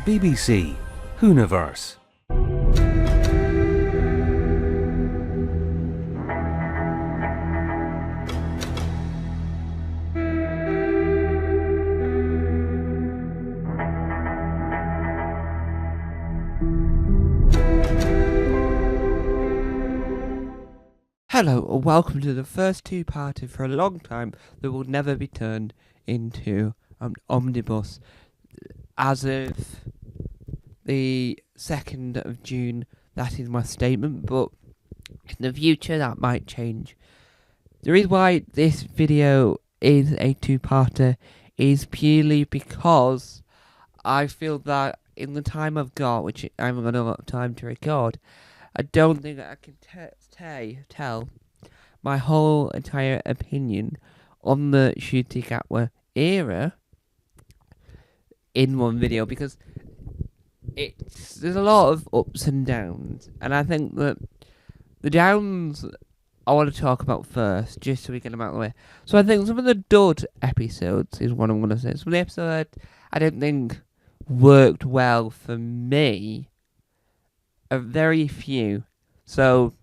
BBC Hooniverse. Hello and welcome to the first two-parter for a long time that will never be turned into an omnibus. As of the 2nd of June, that is my statement, but in the future that might change. The reason why this video is a two-parter is purely because I feel that in the time I've got, which I haven't got a lot of time to record, I don't think I can tell my whole entire opinion on the Ncuti Gatwa era in one video, because there's a lot of ups and downs, and I think that the downs I want to talk about first, just so we get them out of the way. So I think some of the dud episodes is what I'm going to say. Some of the episodes I don't think worked well for me are very few. So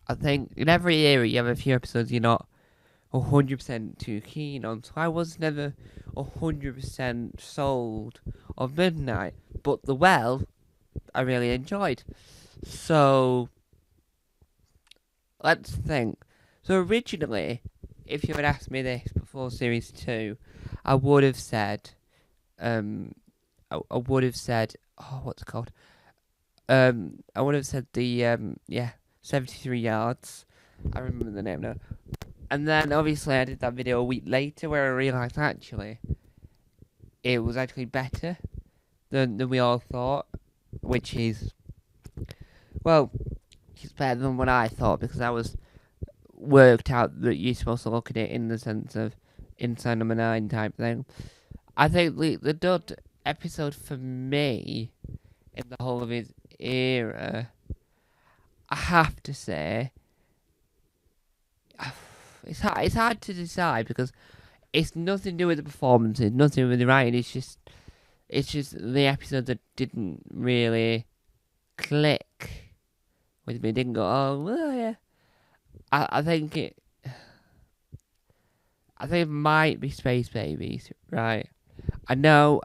I think in every era you have a few episodes you're not 100% too keen on. So I was never 100% sold on Midnight, but The Well I really enjoyed. So let's think. So originally, if you had asked me this before series 2, I would have said, oh, what's it called? I would have said the 73 yards. I remember the name now. And then obviously I did that video a week later where I realised actually it was actually better than we all thought, which is, well, it's better than what I thought, because I was worked out that you're supposed to look at it in the sense of Inside Number 9 type thing. I think the dud episode for me in the whole of his era, I have to say, it's hard to decide, because it's nothing to do with the performances, nothing with the writing. It's just the episode that didn't really click with me. Didn't go, oh well, yeah. I think it might be Space Babies, right? I know.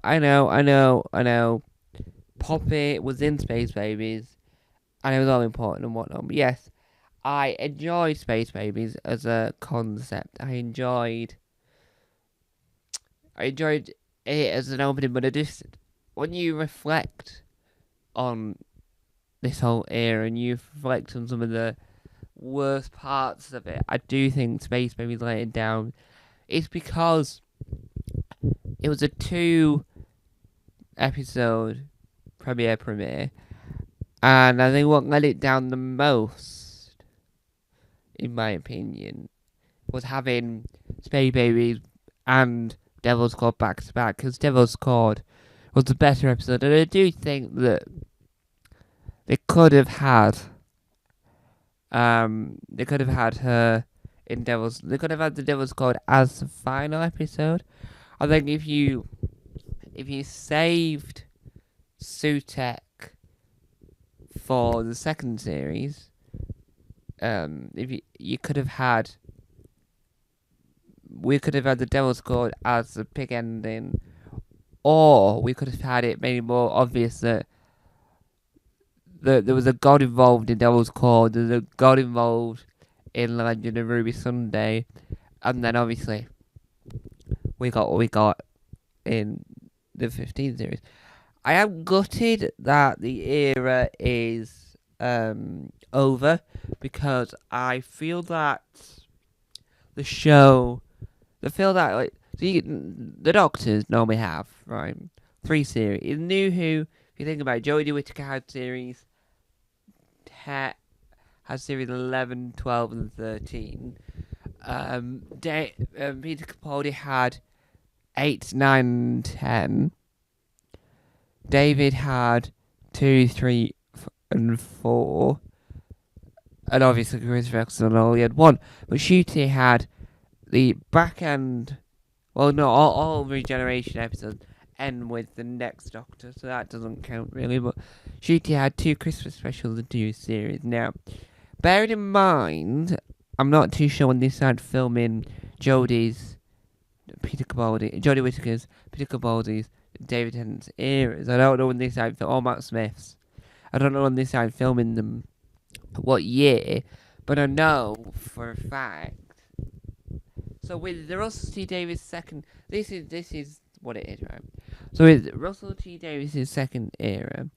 Poppy was in Space Babies, and it was all important and whatnot. But yes, I enjoyed Space Babies as a concept. I enjoyed it as an opening, but when you reflect on this whole era and you reflect on some of the worst parts of it, I do think Space Babies let it down. It's because it was a 2-episode premiere, and I think what let it down the most, in my opinion, was having Space Babies and Devil's Cord back to back, because Devil's Cord was the better episode, and I do think that they could have had her in Devil's. They could have had the Devil's Cord as the final episode. I think if you saved Sutek for the second series, if you could have had, we could have had the Devil's Cord as the big ending, or we could have had it made more obvious that there was a god involved in Devil's Cord, there's a god involved in Legend of Ruby Sunday, and then obviously we got what we got in the 15th series. I am gutted that the era is over, because I feel that the show, the Doctors normally have, right, 3 series. In New Who, if you think about it, Jodie Whittaker had series has series 11, 12 and 13. Peter Capaldi had 8, 9, 10. David had 2, 3 and 4. And obviously Chris Eccleston only had 1. But Ncuti had the back end, well no, all Regeneration episodes, end with the next Doctor, so that doesn't count really. But Ncuti had 2 Christmas specials and 2 series. Now, bearing in mind, I'm not too sure when they started filming Jodie Whittaker's, Peter Capaldi's, David Tennant's eras. I don't know when they started filming, or Matt Smith's. I don't know when they started filming them, what year, but I know for a fact. So with the Russell T Davies second, this is what it is, right? So with Russell T Davies' second era,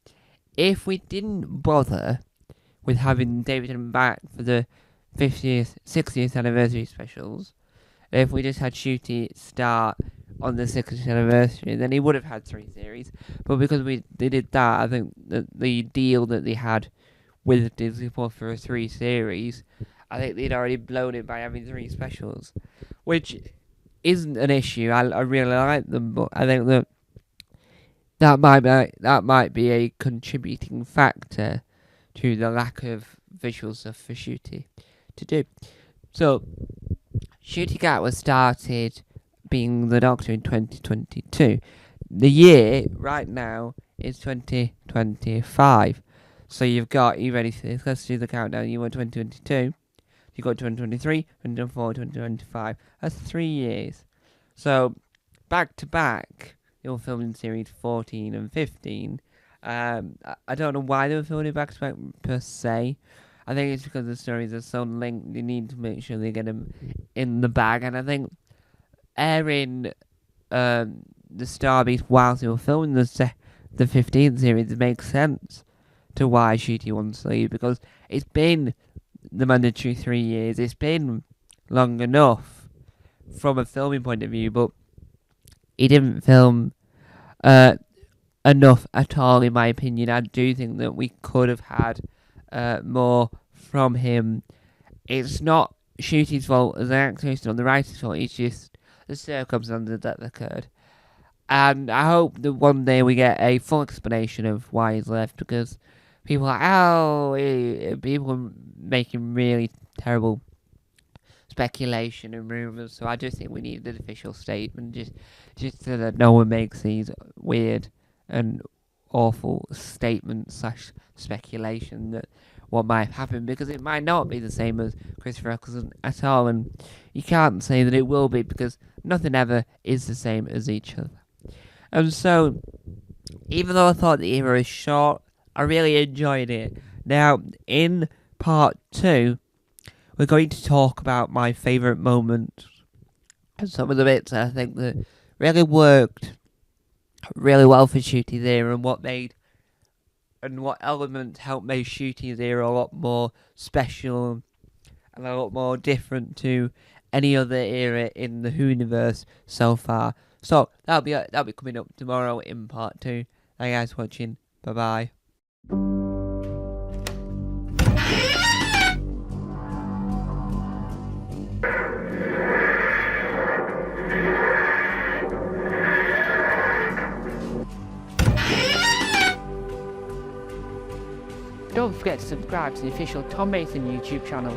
if we didn't bother with having David Tennant back for the 50th, 60th anniversary specials, if we just had Ncuti start on the 60th anniversary, then he would have had 3 series. But because they did that, I think that the deal that they had with Disney Plus for 3 series, I think they'd already blown it by having 3 specials, which isn't an issue. I really like them, but I think that might be a contributing factor to the lack of visual stuff for Ncuti to do. So, Ncuti Gatwa started being the Doctor in 2022. The year right now is 2025. So you ready for this? Let's do the countdown. You were 2022. You got 2023, 2024, 2025. That's 3 years. So, back to back, they were filming series 14 and 15. I don't know why they were filming back to back per se. I think it's because the stories are so linked. They need to make sure they get them in the bag. And I think airing the Star Beast whilst they were filming the 15th series makes sense to why Ncuti wants to leave, because it's been the mandatory 3 years. It's been long enough from a filming point of view, but he didn't film enough at all, in my opinion. I do think that we could have had more from him. It's not Ncuti's fault as an actor, it's not the writer's fault, it's just the circumstances that occurred. And I hope that one day we get a full explanation of why he's left, because people are people are making really terrible speculation and rumours, so I just think we need an official statement, just so that no one makes these weird and awful statements / speculation that what might happen, because it might not be the same as Christopher Eccleston at all, and you can't say that it will be, because nothing ever is the same as each other. And so, even though I thought the era was short, I really enjoyed it. Now, in part 2, we're going to talk about my favourite moments and some of the bits that I think that really worked really well for Ncuti's era, and what elements helped make Ncuti's era a lot more special and a lot more different to any other era in the Whoniverse so far. So that'll be coming up tomorrow in part 2. Thank you guys for watching. Bye bye. Don't forget to subscribe to the official Tom Mason YouTube channel.